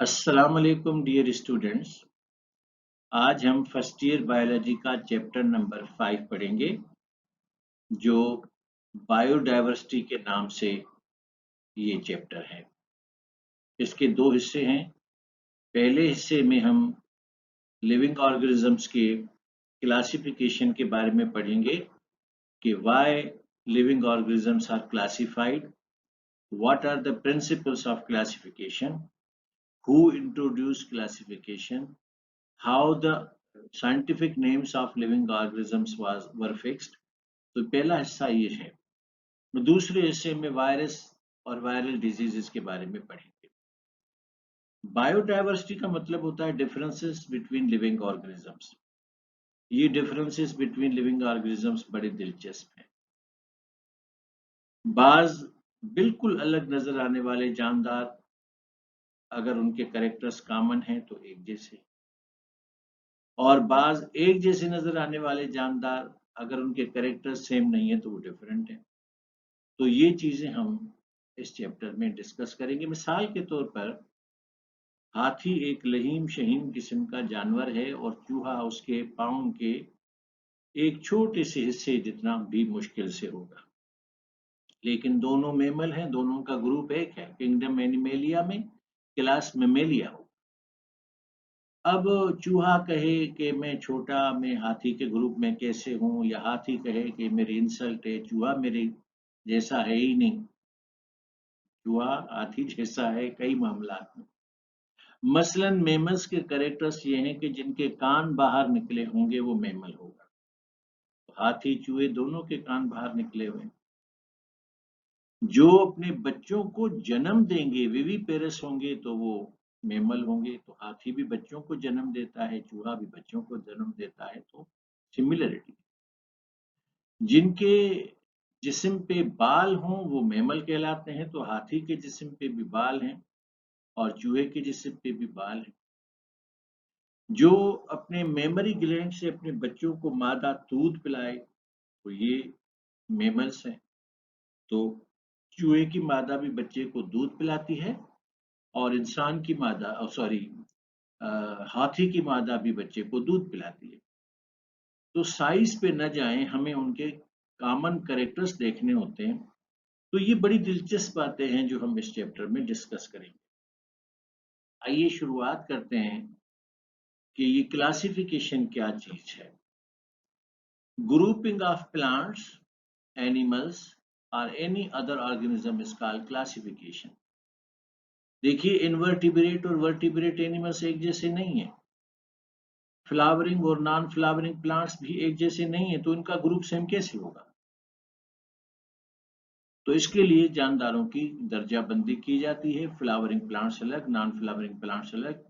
अस्सलाम वालेकुम dear students. आज हम फर्स्ट ईयर बायोलॉजी का चैप्टर नंबर 5 पढ़ेंगे जो बायोडायवर्सिटी के नाम से ये चैप्टर है। इसके दो हिस्से हैं। पहले हिस्से में हम लिविंग ऑर्गेनिजम्स के क्लासिफिकेशन के बारे में पढ़ेंगे कि why living organisms are classified, what are the principles of classification, who introduce classification, how the scientific names of living organisms were fixed। तो पहला हिस्सा ये है। दूसरे हिस्से में वायरस और वायरल डिजीजेस के बारे में पढ़ेंगे। बायोडायवर्सिटी का मतलब होता है डिफरेंसेस बिटवीन लिविंग ऑर्गेनिजम्स। ये डिफरेंसेस बिटवीन लिविंग ऑर्गेनिजम्स बड़े दिलचस्प हैं। बाज बिल्कुल अलग नजर आने वाले जानदार अगर उनके कैरेक्टर्स कॉमन हैं तो एक जैसे, और बाज एक जैसे नजर आने वाले जानदार अगर उनके कैरेक्टर सेम नहीं है तो वो डिफरेंट है। तो ये चीजें हम इस चैप्टर में डिस्कस करेंगे। मिसाल के तौर पर हाथी एक लहीम शहीम किस्म का जानवर है और चूहा उसके पाँव के एक छोटे से हिस्से जितना भी मुश्किल से होगा, लेकिन दोनों मेमल हैं, दोनों का ग्रुप एक है, किंगडम एनिमेलिया में, क्लास मेमेलिया हो। अब चूहा कहे कि मैं छोटा, मैं हाथी के ग्रुप में कैसे हूँ, या हाथी कहे कि मेरी इंसल्ट है, चूहा मेरे जैसा है ही नहीं। चूहा हाथी जैसा है कई मामलात में। मसलन मेमल्स के कैरेक्टर्स ये हैं कि जिनके कान बाहर निकले होंगे वो मेमल होगा। तो हाथी चूहे दोनों के कान बाहर निकले हुए हैं। जो अपने बच्चों को जन्म देंगे, विविपेरस होंगे, तो वो मेमल होंगे। तो हाथी भी बच्चों को जन्म देता है, चूहा भी बच्चों को जन्म देता है। तो सिमिलरिटी। जिनके जिस्म पे बाल हों वो मेमल कहलाते हैं। तो हाथी के जिस्म पे भी बाल हैं और चूहे के जिस्म पे भी बाल हैं। जो अपने मेमरी ग्लैंड से अपने बच्चों को मादा दूध पिलाए तो ये मेमल्स हैं। तो चूहे की मादा भी बच्चे को दूध पिलाती है और इंसान की मादा सॉरी हाथी की मादा भी बच्चे को दूध पिलाती है। तो साइज पे न जाएं, हमें उनके कॉमन कैरेक्टर्स देखने होते हैं। तो ये बड़ी दिलचस्प बातें हैं जो हम इस चैप्टर में डिस्कस करेंगे। आइए शुरुआत करते हैं कि ये क्लासिफिकेशन क्या चीज है। Grouping of plants, animals, or any other organism is called classification। देखिए, इनवर्टिब्रेट और वर्टिब्रेट एनिमल्स एक जैसे नहीं है। फ्लावरिंग और नॉन फ्लावरिंग प्लांट्स भी एक जैसे नहीं है, तो इनका ग्रुप सेम कैसे होगा। तो इसके लिए जानदारों की दर्जाबंदी की जाती है। फ्लावरिंग प्लांट्स अलग, नॉन फ्लावरिंग प्लांट्स अलग,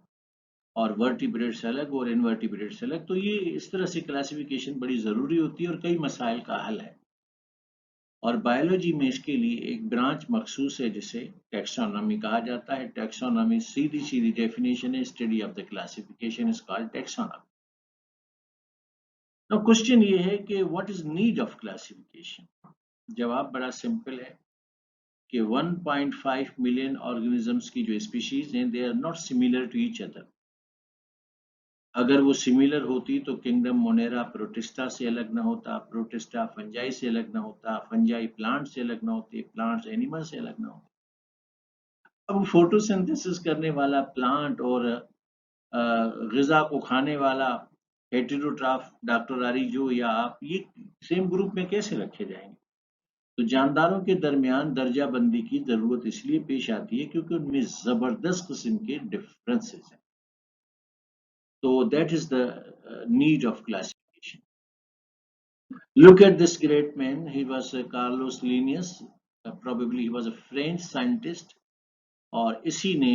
और वर्टिब्रेट्स अलग और इनवर्टिब्रेट्स अलग। तो ये इस तरह से क्लासिफिकेशन बड़ी जरूरी होती है और कई मसाइल का हल है। और बायोलॉजी में इसके लिए एक ब्रांच मखसूस है जिसे टैक्सोनॉमी कहा जाता है। टैक्सोनॉमी सीधी सीधी डेफिनेशन है, study of the classification is called taxonomy. Now question ये है कि what is need of classification. जवाब बड़ा सिंपल है कि 1.5 मिलियन ऑर्गेनिजम्स की जो स्पीशीज हैं they are not similar to each other. अगर वो सिमिलर होती तो किंगडम मोनेरा प्रोटिस्टा से अलग ना होता, प्रोटिस्टा फंजाई से अलग ना होता, फंजाई प्लांट से अलग ना होते, प्लांट्स एनिमल से अलग ना होते। अब फोटोसिंथेसिस करने वाला प्लांट और ग़िज़ा को खाने वाला हेटेरोट्रॉफ डॉक्टर आरिजो या आप, ये सेम ग्रुप में कैसे रखे जाएंगे। तो जानदारों के दरमियान दर्जाबंदी की जरूरत इसलिए पेश आती है क्योंकि उनमें जबरदस्त किस्म के डिफरेंसेस हैं। तो that is the need of classification. Look at this great man. He was Carlos Linnaeus. Probably he was a French scientist. और इसी ने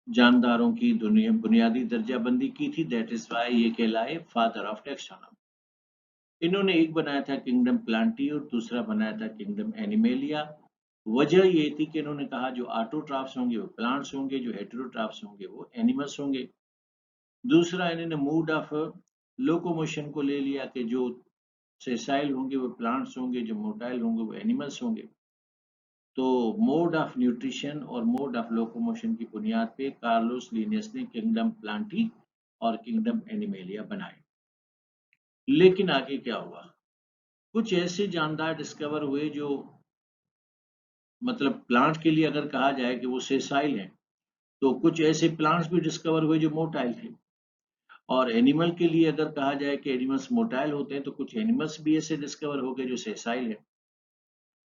जानदारों की दुनिया बुनियादी दर्जाबंदी की थी। दैट इज वाई ये कहलाए फादर ऑफ टैक्सोनॉमी। इन्होंने एक बनाया था किंगडम प्लांटी और दूसरा बनाया था किंगडम एनिमेलिया। वजह ये थी कि इन्होंने कहा जो ऑटोट्रॉफ्स होंगे वो प्लांट्स होंगे, जो हेटेरोट्रॉफ्स होंगे वो एनिमल्स होंगे। दूसरा, इन्होंने मूड ऑफ लोकोमोशन को ले लिया कि जो सेसाइल होंगे वो प्लांट्स होंगे, जो मोटाइल होंगे वो एनिमल्स होंगे। तो मोड ऑफ न्यूट्रिशन और मोड ऑफ लोकोमोशन की बुनियाद पे कार्लोस लिनियस ने किंगडम प्लांटी और किंगडम एनिमेलिया बनाए। लेकिन आगे क्या हुआ? कुछ ऐसे जानदार डिस्कवर हुए जो मतलब प्लांट के लिए अगर कहा जाए कि वो सेसाइल हैं, तो कुछ ऐसे प्लांट्स भी डिस्कवर हुए जो मोटाइल थे। और एनिमल के लिए अगर कहा जाए कि एनिमल्स मोटाइल होते हैं, तो कुछ एनिमल्स भी ऐसे डिस्कवर हो गए जो सेसाइल हैं।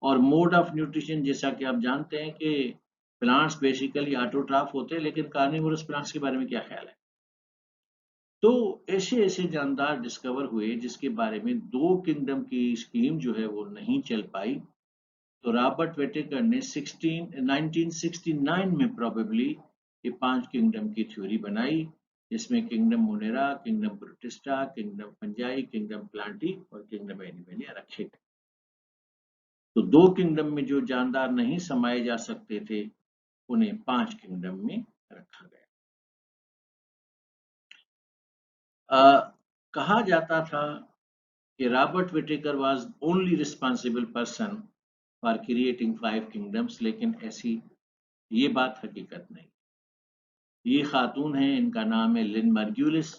और मोड ऑफ न्यूट्रिशन, जैसा कि आप जानते हैं कि प्लांट्स बेसिकली ऑटोट्रॉफ होते हैं, लेकिन कार्निवोरस प्लांट्स के बारे में क्या ख्याल है? तो ऐसे ऐसे जानदार डिस्कवर हुए जिसके बारे में दो किंगडम की स्कीम जो है वो नहीं चल पाई। तो रॉबर्ट वेटेकर ने 1969 में प्रोबेबली ये 5 किंगडम की थ्योरी बनाई, जिसमें kingdom Monera, kingdom protista, kingdom fungi, kingdom Plantae और किंगडम एनिमेलिया रखे गए। तो 2 किंगडम में जो जानदार नहीं समाये जा सकते थे, उन्हें 5 किंगडम में रखा गया। कहा जाता था कि Robert Whittaker was only responsible person for creating 5 kingdoms, लेकिन ऐसी ये बात हकीकत नहीं। ये खातून हैं, इनका नाम है लिन मार्गुलिस,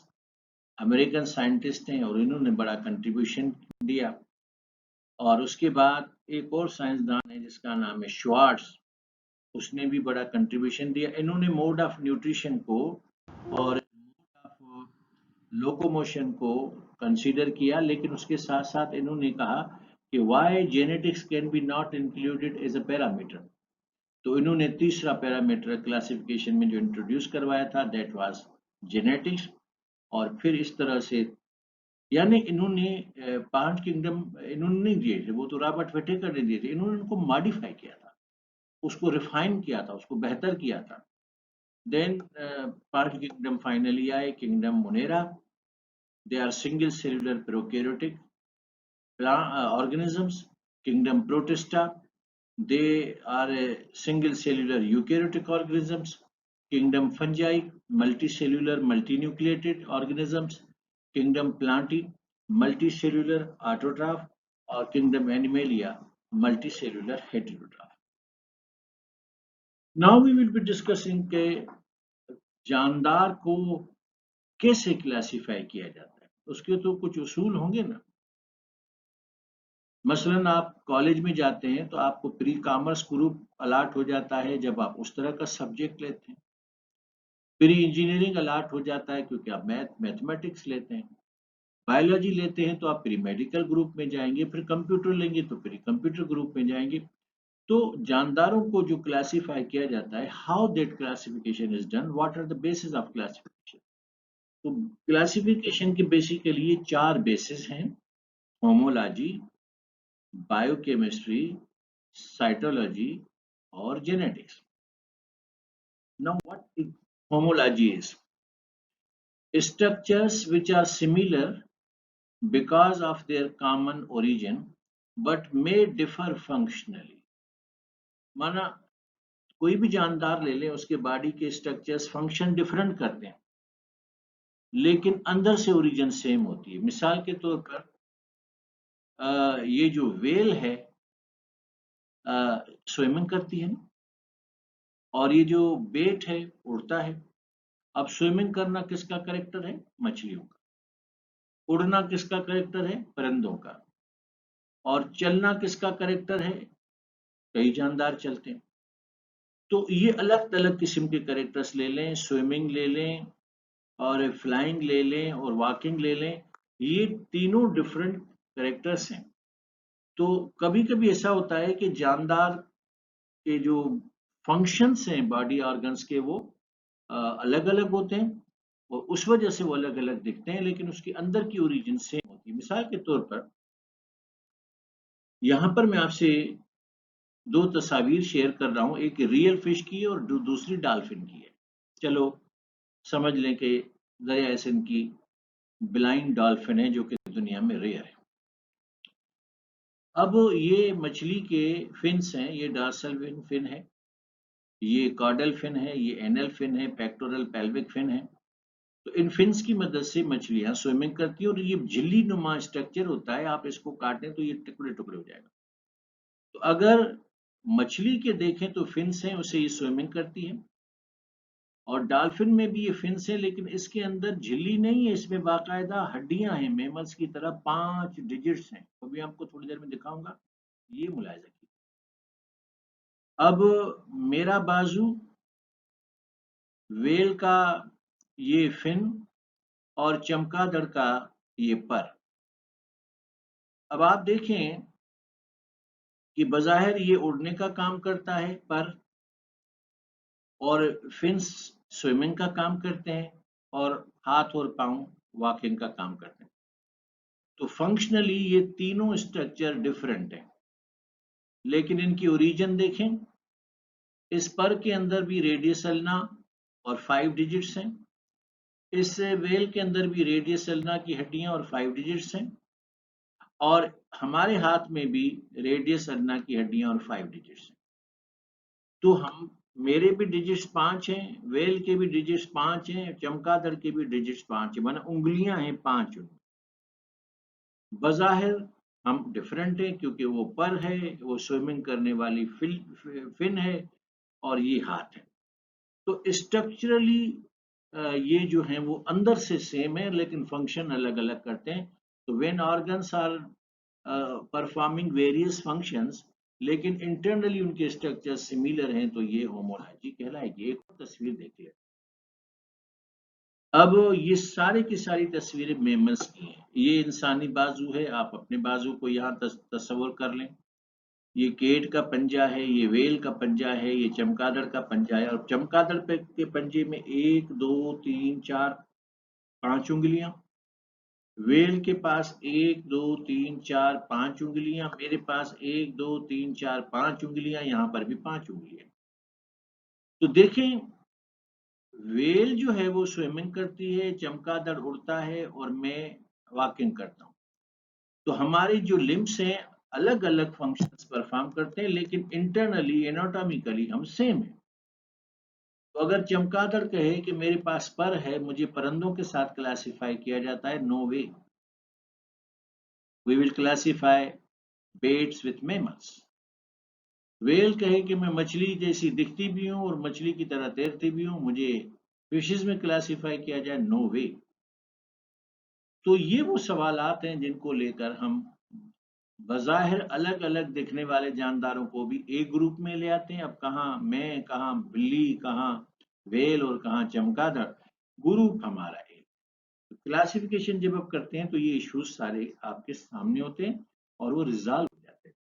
अमेरिकन साइंटिस्ट हैं और इन्होंने बड़ा कंट्रीब्यूशन दिया। और उसके बाद एक और साइंसदान है जिसका नाम है श्वार्ट्ज, उसने भी बड़ा कंट्रीब्यूशन दिया। इन्होंने मोड ऑफ न्यूट्रिशन को और मोड ऑफ लोकोमोशन को कंसीडर किया, लेकिन उसके साथ साथ इन्होंने कहा कि why genetics can be not included as a parameter. तो इन्होंने तीसरा पैरामीटर क्लासिफिकेशन में जो इंट्रोड्यूस करवाया था, दैट वाज जेनेटिक्स। और फिर इस तरह से यानी इन्होंने 5 किंगडम इन्होंने नहीं दिए थे, वो तो रॉबर्ट विटेकर ने दिए थे। इन्होंने उनको मॉडिफाई किया था, उसको रिफाइन किया था, उसको बेहतर किया था। देन 5 किंगडम फाइनली आए, kingdom Monera. They are single cellular prokaryotic organisms. Kingdom protista, they are a single cellular eukaryotic organisms. Kingdom fungi, multicellular multinucleated organisms. Kingdom plantae, multicellular autotroph. और kingdom animalia, multicellular heterotroph. Now we will be discussing के जानदार को कैसे classify किया जाता है। उसके तो कुछ उसूल होंगे ना। मसलन आप कॉलेज में जाते हैं तो आपको प्री कॉमर्स ग्रुप अलॉट हो जाता है जब आप उस तरह का सब्जेक्ट लेते हैं। प्री इंजीनियरिंग अलॉट हो जाता है क्योंकि आप मैथमेटिक्स लेते हैं। बायोलॉजी लेते हैं तो आप प्री मेडिकल ग्रुप में जाएंगे, फिर कंप्यूटर लेंगे तो प्री कंप्यूटर ग्रुप में जाएंगे। तो जानदारों को जो क्लासिफाई किया जाता है, how that classification is done, what are the basis of classification. तो क्लासिफिकेशन के बेसिकली ये 4 बेसिस हैं: homology, biochemistry, cytology, or genetics. Now, what homology is? Structures which are similar because of their common origin but may differ functionally. माना कोई भी जानदार ले लें, उसके बॉडी के स्ट्रक्चर्स फंक्शन डिफरेंट करते हैं, लेकिन अंदर से ओरिजिन सेम होती है। मिसाल के तौर पर ये जो वेल है स्विमिंग करती है ना, और ये जो बेट है उड़ता है। अब स्विमिंग करना किसका करेक्टर है? मछलियों का। उड़ना किसका करेक्टर है? परिंदों का। और चलना किसका करेक्टर है? कई जानदार चलते हैं। तो ये अलग अलग किस्म के करेक्टर्स ले लें, स्विमिंग ले लें और फ्लाइंग ले लें और वॉकिंग ले लें, ये तीनों डिफरेंट करेक्टर्स हैं। तो कभी कभी ऐसा होता है कि जानदार के जो फंक्शंस हैं बॉडी ऑर्गन्स के, वो अलग अलग होते हैं और उस वजह से वो अलग अलग दिखते हैं, लेकिन उसके अंदर की ओरिजिन सेम होती है। मिसाल के तौर पर यहाँ पर मैं आपसे 2 तस्वीर शेयर कर रहा हूँ, एक रियल फिश की है और दूसरी डॉल्फिन की है। चलो समझ लें कि दरिया एसन की ब्लाइंड डॉल्फिन है जो कि दुनिया में रेयर है। अब ये मछली के फिन्स हैं, ये डॉर्सल फिन है, ये कॉर्डल फिन है, ये एनल फिन है, पेक्टोरल पेल्विक फिन है। तो इन फिन्स की मदद से मछलियां स्विमिंग करती है और ये झिल्ली नुमा स्ट्रक्चर होता है, आप इसको काटें तो ये टुकड़े टुकड़े हो जाएगा। तो अगर मछली के देखें तो फिन्स हैं, उसे ये स्विमिंग करती है, और डॉल्फिन में भी ये फिन्स हैं, लेकिन इसके अंदर झिल्ली नहीं है, इसमें बाकायदा हड्डियां हैं, मेमल्स की तरह 5 डिजिट्स हैं, अभी आपको थोड़ी देर में दिखाऊंगा, ये मुलायजा कीजिए। अब मेरा बाजू, वेल का ये फिन, और चमगादड़ का ये पर। अब आप देखें कि बज़ाहिर ये उड़ने का काम करता है पर, और फिन्स स्विमिंग का काम करते हैं, और हाथ और पाँव वॉकिंग का काम करते हैं। तो फंक्शनली ये तीनों स्ट्रक्चर डिफरेंट हैं, लेकिन इनकी ओरिजिन देखें, इस पर के अंदर भी रेडियस अल्ना और 5 डिजिट्स हैं, इस वेल के अंदर भी रेडियस अल्ना की हड्डियां और 5 डिजिट्स हैं, और हमारे हाथ में भी रेडियस अल्ना की हड्डियां और 5 डिजिट्स हैं। तो हम, मेरे भी डिजिट्स 5 हैं, वेल के भी डिजिट्स 5 हैं, चमगादड़ के भी डिजिट्स 5 हैं, माने उंगलियां हैं 5 उनमें। बज़ाहिर हम डिफरेंट हैं, क्योंकि वो पर है, वो स्विमिंग करने वाली फिन है, और ये हाथ है। तो स्ट्रक्चरली ये जो हैं वो अंदर से सेम है, लेकिन फंक्शन अलग-अलग करते हैं। तो when organs are performing various functions, लेकिन इंटरनली उनके स्ट्रक्चर सिमिलर हैं, तो ये होमोलॉजी कहलाएगी। एक और तस्वीर देख लें। अब ये सारी की सारी तस्वीरें मेमल्स की हैं। ये इंसानी बाजू है, आप अपने बाजू को यहाँ तस्वुर कर लें। ये केट का पंजा है, ये वेल का पंजा है, ये चमगादड़ का पंजा है, और चमगादड़ के पंजे में 1 2 3 4 5 उंगलियां, वेल के पास 1 2 3 4 5 उंगलियां, मेरे पास 1 2 3 4 5 उंगलियां, यहाँ पर भी 5 उंगलियां। तो देखें, वेल जो है वो स्विमिंग करती है, चमगादड़ उड़ता है, और मैं वॉकिंग करता हूँ। तो हमारे जो लिम्स हैं अलग अलग फंक्शंस परफॉर्म करते हैं, लेकिन इंटरनली एनाटॉमिकली हम सेम है। तो अगर चमगादड़ कहे कि मेरे पास पर है, मुझे परिंदों के साथ क्लासिफाई किया जाता है, no way, we will classify bats with mammals. Well कहे कि मैं मछली जैसी दिखती भी हूँ और मछली की तरह तैरती भी हूँ, मुझे फिशेस में क्लासिफाई किया जाए, नो वे। तो ये वो सवालात हैं जिनको लेकर हम बज़ाहिर अलग अलग दिखने वाले जानदारों को भी एक ग्रुप में ले आते हैं। अब कहाँ मैं, कहाँ बिल्ली, कहाँ वेल, और कहाँ चमगादड़, ग्रुप हमारा एक। क्लासिफिकेशन जब आप करते हैं तो ये इश्यूज सारे आपके सामने होते हैं, और वो रिजॉल्व हो जाते हैं।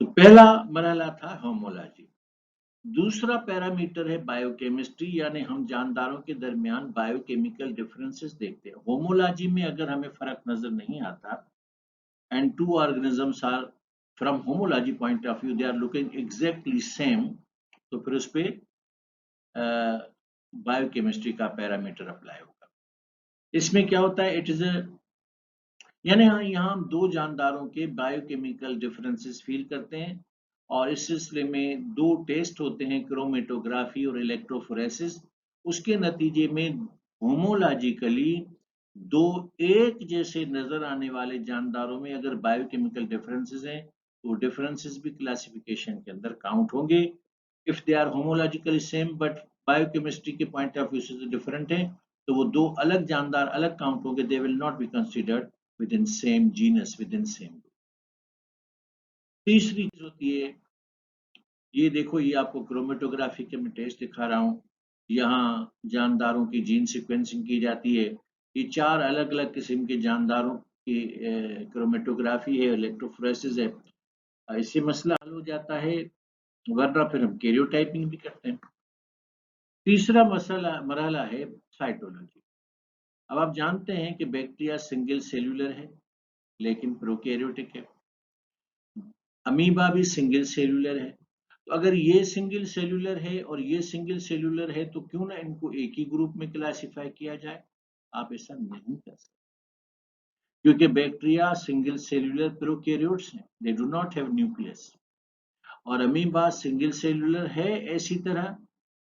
तो पहला मरहला था होमोलॉजी। दूसरा पैरामीटर है बायोकेमिस्ट्री, यानी हम जानदारों के दरमियान बायोकेमिकल डिफरेंसेस देखते हैं। होमोलॉजी में अगर हमें फर्क नजर नहीं आता, and two organisms are from homology point of view they are looking exactly same, तो फिर उस पे बायोकेमिस्ट्री का पैरामीटर अप्लाई होगा। इसमें क्या होता है, इट इज यानी यहाँ हम दो जानदारों के बायोकेमिकल डिफरेंसेस फील करते हैं, और इस सिलसिले में दो टेस्ट होते हैं, क्रोमेटोग्राफी और इलेक्ट्रोफोरेसिस। उसके नतीजे में होमोलॉजिकली दो एक जैसे नजर आने वाले जानदारों में अगर बायोकेमिकल डिफरेंसेस हैं, तो डिफरेंसेस भी क्लासिफिकेशन के अंदर काउंट होंगे। If they are homologically same but biochemistry के पॉइंट ऑफ व्यू से डिफरेंट है, तो वो दो अलग जानदार अलग काउंट होंगे, they will not be considered within same genus, within same group. तीसरी चीज होती है, ये देखो, ये आपको क्रोमेटोग्राफी के मैं टेस्ट दिखा रहा हूँ। यहाँ जानदारों की जीन सिक्वेंसिंग की जाती है। ये 4 अलग अलग किस्म के जानदारों की क्रोमेटोग्राफी है, इलेक्ट्रोफोरेसिस है। इससे मसला हल हो जाता है, वरना फिर हम कैरियोटाइपिंग भी करते हैं। तीसरा मसला मरहला है साइटोलॉजी। अब आप जानते हैं कि बैक्टीरिया सिंगल सेल्यूलर है, लेकिन प्रोकैरियोटिक है। अमीबा भी सिंगल सेल्यूलर है। तो अगर ये सिंगल सेल्यूलर है और ये सिंगल सेल्यूलर है, तो क्यों ना इनको एक ही ग्रुप में क्लासिफाई किया जाए? आप ऐसा नहीं कर सकते, क्योंकि बैक्टीरिया सिंगल सेल्यूलर प्रोकैरियोट्स हैं, they do not have nucleus, और अमीबा सिंगल सेल्यूलर है ऐसी तरह,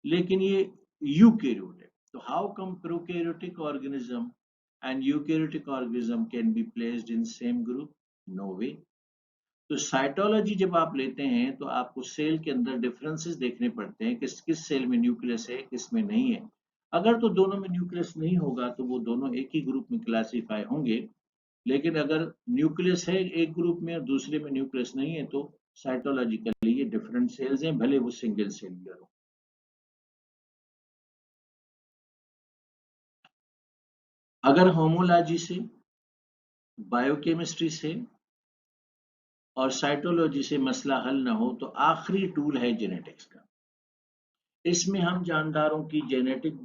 लेकिन ये यूकैरियोट है। तो how come prokaryotic organism and eukaryotic organism can be placed in same group? No way. तो साइटोलॉजी जब आप लेते हैं तो आपको सेल के अंदर डिफरेंसेस देखने पड़ते हैं, किस किस सेल में न्यूक्लियस है, किस में नहीं है। अगर तो दोनों में न्यूक्लियस नहीं होगा तो वो दोनों एक ही ग्रुप में क्लासीफाई होंगे, लेकिन अगर न्यूक्लियस है एक ग्रुप में और दूसरे में न्यूक्लियस नहीं है तो साइटोलॉजिकली ये डिफरेंट सेल्स हैं, भले वो सिंगल सेल्युलर हो। अगर होमोलॉजी से, बायोकेमिस्ट्री से और साइटोलॉजी से मसला हल ना हो तो आखिरी टूल है जेनेटिक्स का। इसमें हम जानदारों की जेनेटिक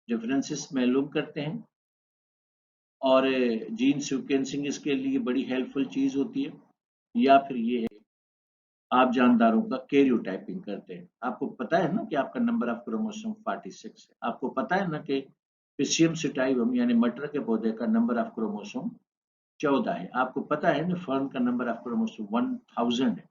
डिफरेंसेस मालूम करते हैं और जीन सीक्वेंसिंग इसके लिए बड़ी हेल्पफुल चीज होती है। या फिर ये है आप जानदारों का कैरियोटाइपिंग करते हैं। आपको पता है ना कि आपका नंबर ऑफ क्रोमोसोम 46 है। आपको पता है ना कि पिसियम सिटाइवम यानी मटर के पौधे का नंबर ऑफ क्रोमोसोम 14 है। आपको पता है ना फर्न का नंबर ऑफ क्रोमोसोम 1000 है।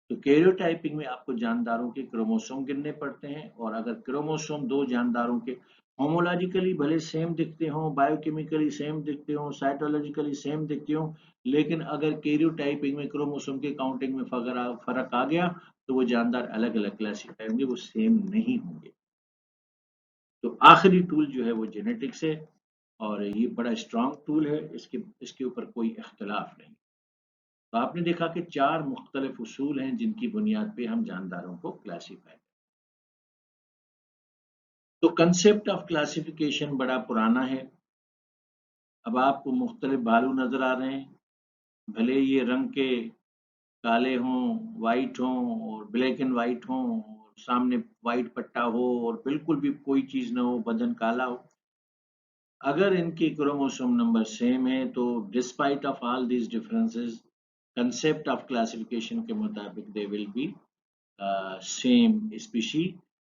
तो कैरियोटाइपिंग में आपको जानदारों के क्रोमोसोम गिनने पड़ते हैं, और अगर क्रोमोसोम दो जानदारों के होमोलॉजिकली भले सेम दिखते हों, बायोकेमिकली सेम दिखते हों, साइटोलॉजिकली सेम दिखते हों, लेकिन अगर कैरियोटाइपिंग में क्रोमोसोम के काउंटिंग में फर्क आ गया तो वो जानदार अलग अलग क्लासिफाई होंगे, वो सेम नहीं होंगे। तो आखिरी टूल जो है वो जेनेटिक्स है, और ये बड़ा स्ट्रांग टूल है, इसके ऊपर कोई इख्तलाफ नहीं। तो आपने देखा कि 4 मुख्तलिफ उसूल हैं जिनकी बुनियाद पे हम जानदारों को क्लासिफाई करते हैं। तो कंसेप्ट ऑफ क्लासिफिकेशन बड़ा पुराना है। अब आपको मुख्तलिफ भालू नजर आ रहे हैं, भले ये रंग के काले हों, वाइट हों और ब्लैक एंड वाइट हों, और सामने वाइट पट्टा हो और बिल्कुल भी कोई चीज ना हो, बदन काला हो। अगर इनकी क्रोमोसोम नंबर सेम है तो despite of all these differences, concept of classification के मुताबिक they will be same species.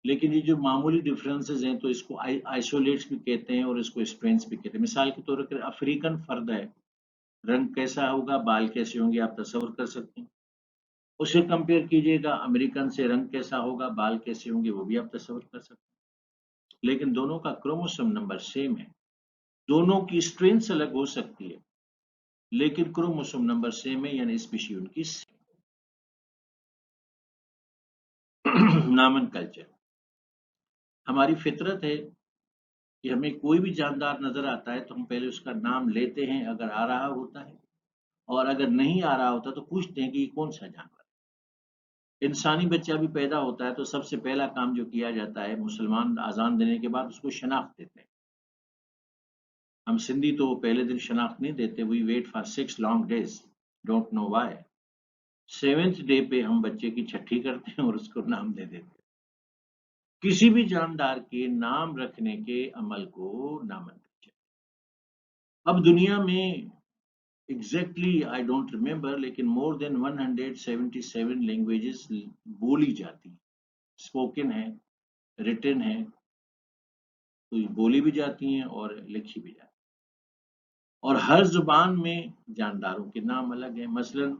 लेकिन ये जो मामूली डिफरेंसेस हैं तो इसको आइसोलेट्स भी कहते हैं और इसको स्ट्रेंस भी कहते हैं। मिसाल के तौर पर अफ्रीकन फर्द है, रंग कैसा होगा, बाल कैसे होंगे, आप तस्वर कर सकते हैं। उसे कंपेयर कीजिएगा अमेरिकन से, रंग कैसा होगा, बाल कैसे होंगे, वो भी आप तस्वर कर सकते हैं। लेकिन दोनों का क्रोमोसोम नंबर सेम है। दोनों की स्ट्रेंथ अलग हो सकती है लेकिन क्रोमोसोम नंबर सेम है, यानी स्पीशी उनकी नामन कल्चर। हमारी फितरत है कि हमें कोई भी जानदार नजर आता है तो हम पहले उसका नाम लेते हैं अगर आ रहा होता है, और अगर नहीं आ रहा होता तो पूछते हैं कि ये कौन सा जानवर है। इंसानी बच्चा भी पैदा होता है तो सबसे पहला काम जो किया जाता है, मुसलमान अजान देने के बाद उसको शनाख्त देते हैं। हम सिंधी तो पहले दिन शनाख्त नहीं देते, we wait for 6 long days, don't know why. 7th day पे हम बच्चे की छठी करते हैं और उसको नाम दे देते हैं। किसी भी जानदार के नाम रखने के अमल को नामन कहते हैं। अब दुनिया में एग्जैक्टली आई डोंट रिमेम्बर, लेकिन मोर देन 177 लैंग्वेजेस बोली जाती हैं, स्पोकन है, रिटन है, तो ये बोली भी जाती हैं और लिखी भी जाती हैं। और हर जुबान में जानदारों के नाम अलग हैं। मसलन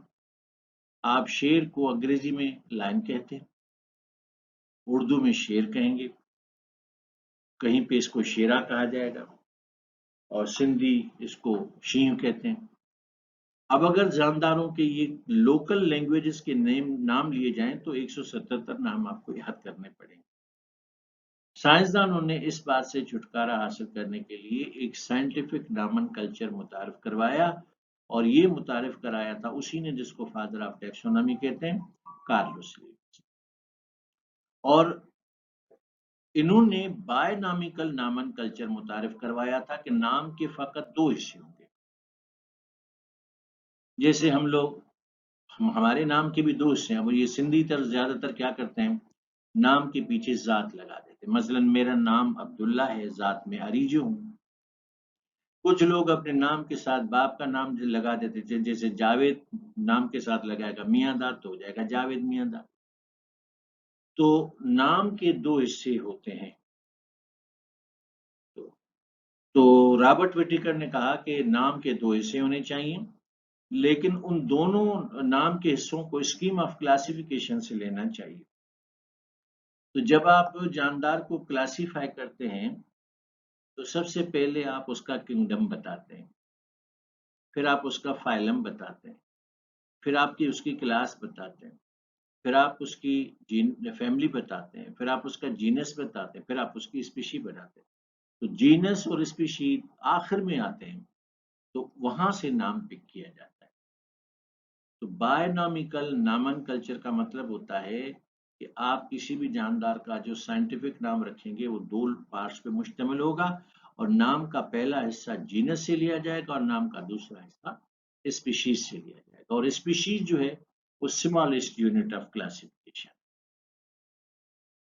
आप शेर को अंग्रेजी में लायन कहते हैं, उर्दू में शेर कहेंगे, कहीं पे इसको शेरा कहा जाएगा, और सिंधी इसको शींह कहते हैं। अब अगर जानदारों के ये लोकल लैंग्वेजेस के नाम लिए जाएं तो 177 नाम आपको याद करने पड़ेंगे। साइंसदानों ने इस बात से छुटकारा हासिल करने के लिए एक साइंटिफिक नामन कल्चर मुतारिफ करवाया, और ये मुतारिफ कराया था उसी ने जिसको फादर ऑफ टैक्सोनॉमी कहते हैं, कार्लोस लिन्स। और इन्होंने बायनामिकल नामन कल्चर मुतारिफ करवाया था कि नाम के फकत 2 हिस्से होंगे। जैसे हम लोग, हमारे नाम के भी 2 हिस्से हैं। अब ये सिंधी तरह ज्यादातर क्या करते हैं, नाम के पीछे जात लगा देते हैं। मसलन मेरा नाम अब्दुल्ला है, जात में अरीजो हूँ। कुछ लोग अपने नाम के साथ बाप का नाम लगा देते थे, जैसे जावेद नाम के साथ लगाएगा मियांदार तो हो जाएगा जावेद मियांदार। तो नाम के 2 हिस्से होते हैं। तो, तो रॉबर्ट विटेकर ने कहा कि नाम के 2 हिस्से होने चाहिए, लेकिन उन दोनों नाम के हिस्सों को स्कीम ऑफ क्लासिफिकेशन से लेना चाहिए। तो जब आप जानदार को क्लासिफाई करते हैं तो सबसे पहले आप उसका किंगडम बताते हैं, फिर आप उसका फाइलम बताते हैं, फिर आपकी उसकी क्लास बताते हैं, फिर आप उसकी फैमिली बताते हैं, फिर आप उसका जीनस बताते हैं, फिर आप उसकी स्पीशी बताते हैं। तो जीनस और स्पीशी आखिर में आते हैं, तो वहां से नाम पिक किया जाता है। तो बायोनॉमिकल नॉमेनक्लेचर का मतलब होता है कि आप किसी भी जानदार का जो साइंटिफिक नाम रखेंगे वो दो पार्ट्स पे मुश्तमिल होगा, और नाम का पहला हिस्सा जीनस से लिया जाएगा और नाम का दूसरा हिस्सा स्पीशीज से लिया जाएगा। और स्पीशीज जो है वो स्मॉलेस्ट यूनिट ऑफ क्लासिफिकेशन।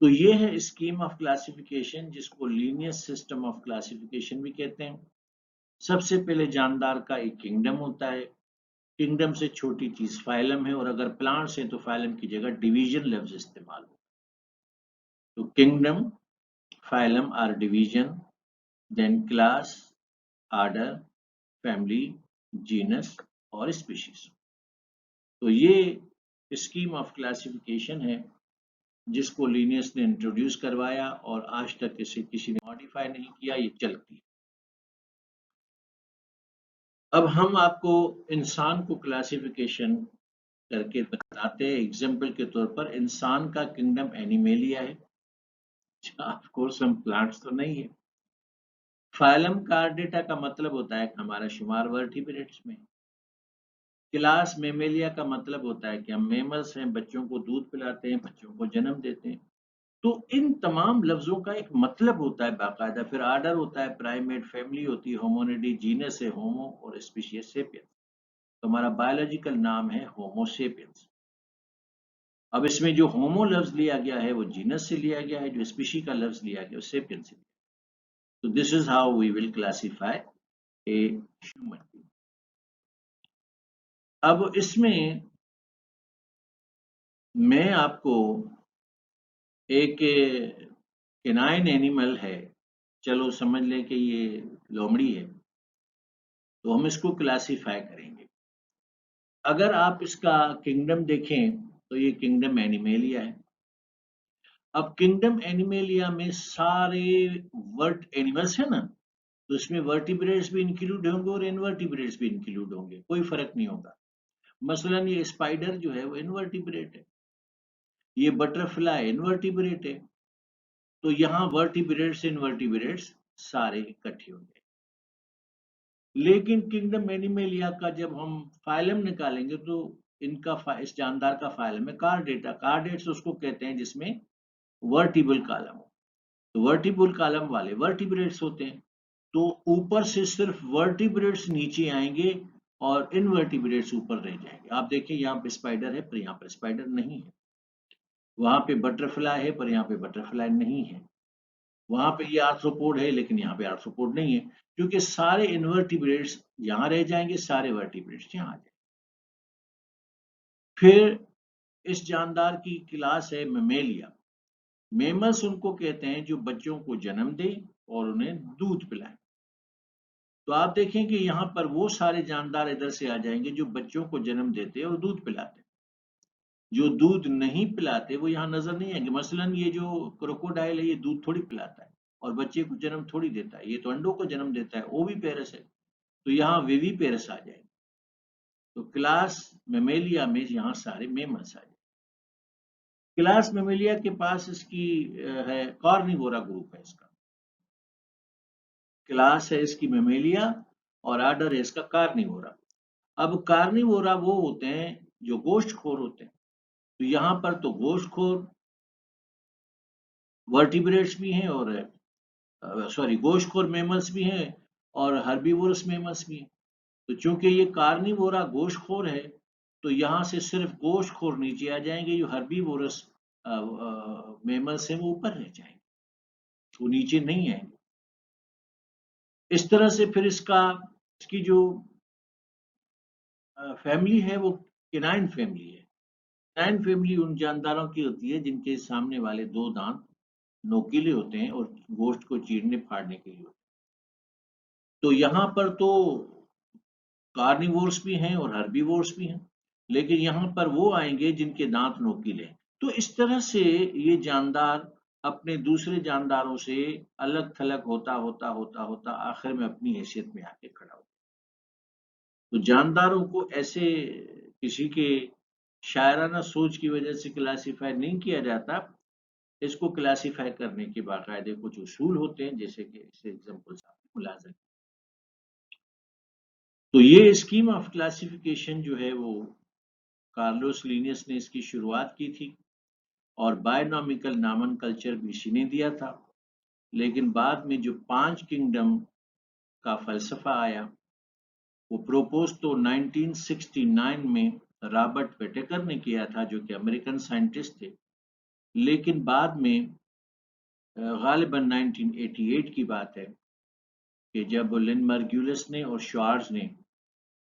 तो ये है स्कीम ऑफ क्लासिफिकेशन, जिसको लीनियर सिस्टम ऑफ क्लासिफिकेशन भी कहते हैं। सबसे पहले जानदार का एक किंगडम होता है। किंगडम से छोटी चीज फाइलम है, और अगर प्लांट्स हैं तो फाइलम की जगह डिवीजन लफ्ज इस्तेमाल हो। तो kingdom, phylum or division, then class, order, family, genus और स्पीशीज। तो ये स्कीम ऑफ क्लासिफिकेशन है जिसको लिनियस ने इंट्रोड्यूस करवाया, और आज तक इसे किसी ने मॉडिफाई नहीं किया, ये चलती है। अब हम आपको इंसान को क्लासिफिकेशन करके बताते हैं। एग्जाम्पल के तौर पर इंसान का किंगडम एनिमेलिया है। ऑफ कोर्स हम प्लांट्स तो नहीं है। फाइलम कार्डेटा का मतलब होता है कि हमारा शुमार वर्टिब्रेट्स में। क्लास मेमेलिया का मतलब होता है कि हम मेमल्स हैं, बच्चों को दूध पिलाते हैं, बच्चों को जन्म देते हैं। तो इन तमाम लफ्जों का एक मतलब होता है बाकायदा। फिर आर्डर होता है, प्राइमेट, फैमिली होती है, होमोनिडी, जीनस है होमो, और स्पीशीज सेपियंस। तो हमारा बायोलॉजिकल नाम है होमो सेपियंस। अब इसमें जो होमो लफ्ज लिया गया है वो जीनस से लिया गया है, जो स्पीशी का लफ्ज लिया गया वो सेपियंस से। तो this is how we will classify a human being. अब इसमें मैं आपको एक केनाइन एनिमल है, चलो समझ लें कि ये लोमड़ी है, तो हम इसको क्लासिफाई करेंगे। अगर आप इसका किंगडम देखें तो ये किंगडम एनिमेलिया है। अब किंगडम एनिमेलिया में सारे वर्ट एनिमल्स है ना, तो इसमें वर्टिब्रेट्स भी इंक्लूड होंगे और इनवर्टिब्रेट्स भी इंक्लूड होंगे, कोई फर्क नहीं होगा। मसलन ये स्पाइडर जो है वो इनवर्टिब्रेट है, ये बटरफ्लाई इनवर्टिब्रेट है। तो यहाँ वर्टिब्रेट्स इनवर्टिब्रेट्स सारे इकट्ठे होंगे। लेकिन किंगडम एनिमेलिया का जब हम फाइलम निकालेंगे तो इस जानदार का फाइलम है कार्डेटा। कार्डेट्स उसको कहते हैं जिसमें वर्टिबल कालम हो। तो वर्टिबल कालम वाले वर्टिब्रेट्स होते हैं। तो ऊपर से सिर्फ वर्टिब्रेट्स नीचे आएंगे और इनवर्टिब्रेट्स ऊपर रह जाएंगे। आप देखिए यहाँ पे स्पाइडर है पर यहाँ पे स्पाइडर नहीं है, वहां पे बटरफ्लाई है पर यहाँ पे बटरफ्लाई नहीं है, वहां पे ये आर्थ्रोपोड है लेकिन यहाँ पे आर्थ्रोपोड नहीं है, क्योंकि सारे इनवर्टिब्रेट्स यहाँ रह जाएंगे, सारे वर्टिब्रेट्स यहाँ आ जाएंगे। फिर इस जानदार की क्लास है मेमेलिया। मेमल्स उनको कहते हैं जो बच्चों को जन्म दे और उन्हें दूध पिलाएं। तो आप देखें कि यहाँ पर वो सारे जानदार इधर से आ जाएंगे जो बच्चों को जन्म देते और दूध पिलाते। जो दूध नहीं पिलाते वो यहाँ नजर नहीं आएंगे। मसलन ये जो क्रोकोडाइल है ये दूध थोड़ी पिलाता है और बच्चे को जन्म थोड़ी देता है, ये तो अंडों को जन्म देता है, ओविपेरस है। तो यहाँ विविपेरस आ जाएंगे। तो क्लास मेमेलिया में यहाँ सारे मेमल्स आ जाएंगे। क्लास मेमेलिया के पास इसकी है कार्निवोरा ग्रुप है इसका। क्लास है इसकी मेमेलिया और आर्डर है इसका कार्निवोरा। अब कार्निवोरा वो होते हैं जो गोश्तखोर होते हैं। तो यहाँ पर तो गोश्तखोर वर्टिब्रेट्स भी हैं और सॉरी गोश्तखोर मेमल्स भी हैं और हर्बीवोरस मेमल्स भी हैं। तो चूंकि ये कार्निवोरा गोश्तखोर है तो यहाँ से सिर्फ गोश्तखोर नीचे आ जाएंगे, जो हर्बीवोरस मेमल्स हैं वो ऊपर रह जाएंगे, वो नीचे नहीं आएंगे। इस तरह से फिर इसकी जो फैमिली है वो केनाइन फैमिली है। केनाइन फैमिली उन जानदारों की होती है जिनके सामने वाले दो दांत नोकीले होते हैं और गोश्त को चीरने फाड़ने के लिए होते हैं। तो यहाँ पर तो कार्निवोर्स भी हैं और हर्बीवोर्स भी हैं, लेकिन यहाँ पर वो आएंगे जिनके दांत नोकीले हैं। तो इस तरह से ये जानदार अपने दूसरे जानदारों से अलग थलग होता होता होता होता आखिर में अपनी हैसियत में आके खड़ा हो। तो जानदारों को ऐसे किसी के शायराना सोच की वजह से क्लासिफाई नहीं किया जाता। इसको क्लासिफाई करने के बाकायदे कुछ उसूल होते हैं, जैसे कि इस एग्जाम्पल से आपने मुलाजा किया। तो ये स्कीम ऑफ क्लासिफिकेशन जो है वो कार्लोस लीनियस ने इसकी शुरुआत की थी और बायोनॉमिकल नॉमेनक्लेचर भी इसी ने दिया था। लेकिन बाद में जो 5 किंगडम का फलसफा आया, वो प्रोपोज तो 1969 में रॉबर्ट व्हिटेकर ने किया था, जो कि अमेरिकन साइंटिस्ट थे। लेकिन बाद में गालिबन 1988 की बात है कि जब लिन मार्गुलिस ने और श्वार्ट्ज ने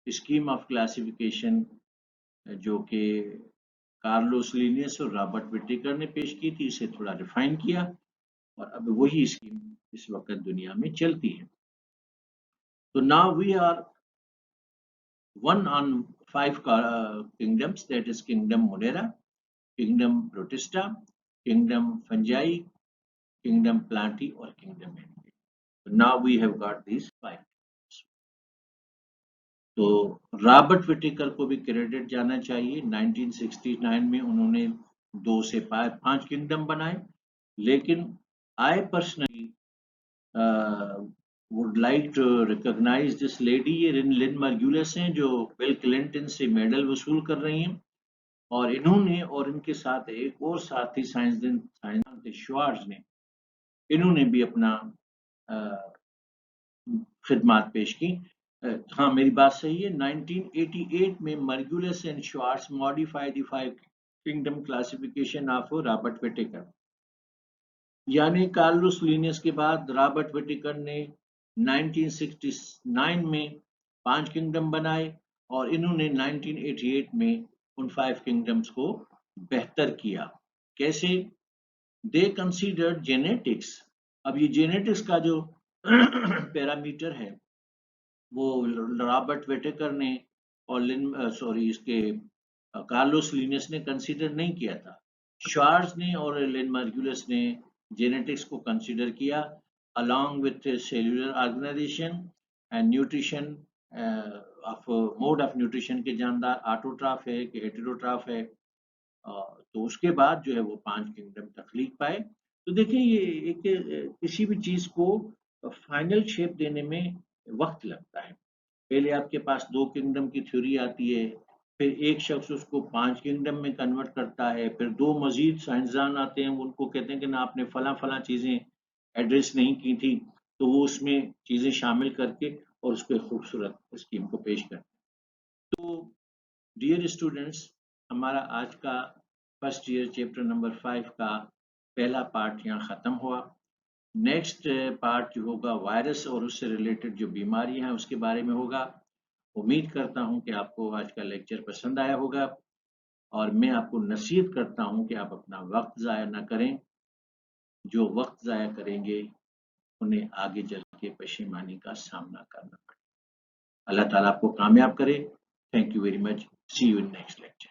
स्कीम ऑफ क्लासिफिकेशन जो कि कार्लोस लीनियस और रॉबर्ट व्हिटेकर ने पेश की थी, इसे थोड़ा रिफाइन किया और अब वही स्कीम इस वक्त दुनिया में चलती है। तो now we are one on 5 kingdoms, that is Kingdom Monera, Kingdom Protista, Kingdom Fungi, Kingdom Plantae or Kingdom Animae. So now we have got these 5. तो रॉबर्ट व्हिटेकर को भी क्रेडिट जाना चाहिए। 1969 में उन्होंने 2 से 5 किंगडम बनाए। लेकिन I personally would like to recognize this lady, ये लिन मार्गुलिस हैं, जो बिल क्लिंटन से मेडल वसूल कर रही हैं। और इन्होंने और इनके साथ एक और साथी साइंसदान थे, श्वार्ट्ज ने, इन्होंने भी अपना खिदमात पेश की। हाँ, मेरी बात सही है। 1988 में Margulis and Schwartz modified the 5 kingdom classification of Robert Whittaker. यानी कार्लोस लीनियस के बाद रॉबर्ट व्हिटेकर ने 1969 में 5 किंगडम बनाए और इन्होंने 1988 में उन 5 किंगडम्स को बेहतर किया। कैसे? दे कंसीडर्ड जेनेटिक्स। अब ये जेनेटिक्स का जो पैरामीटर है वो रॉबर्ट व्हिटेकर ने और इसके कार्लोस लीनियस ने कंसीडर नहीं किया था। श्वार्ट्ज ने और लिन मार्गुलिस ने जेनेटिक्स को कंसीडर किया along with cellular organization and nutrition of mode of nutrition के जानदार ऑटोट्रॉफ है कि हेटेरोट्रॉफ है। तो उसके बाद जो है वो 5 किंगडम तख्लीक पाए। तो देखिए ये एक किसी भी चीज को फाइनल शेप देने में वक्त लगता है। पहले आपके पास 2 किंगडम की थ्योरी आती है, फिर एक शख्स उसको 5 किंगडम में कन्वर्ट करता है, फिर 2 मजीद साइंसदान आते हैं, उनको कहते हैं कि ना आपने फला फला चीजें एड्रेस नहीं की थी, तो वो उसमें चीजें शामिल करके और उसको खूबसूरत स्कीम को पेश करते हैं। तो डियर स्टूडेंट्स, हमारा आज का फर्स्ट ईयर चैप्टर नंबर 5 का पहला पार्ट यहाँ खत्म हुआ। नेक्स्ट पार्ट जो होगा वायरस और उससे रिलेटेड जो बीमारियां हैं उसके बारे में होगा। उम्मीद करता हूं कि आपको आज का लेक्चर पसंद आया होगा और मैं आपको नसीहत करता हूं कि आप अपना वक्त ज़ाया ना करें। जो वक्त ज़ाया करेंगे उन्हें आगे चल के पशेमानी का सामना करना पड़े। अल्लाह ताला आपको कामयाब करे। Thank you very much. See you in next lecture.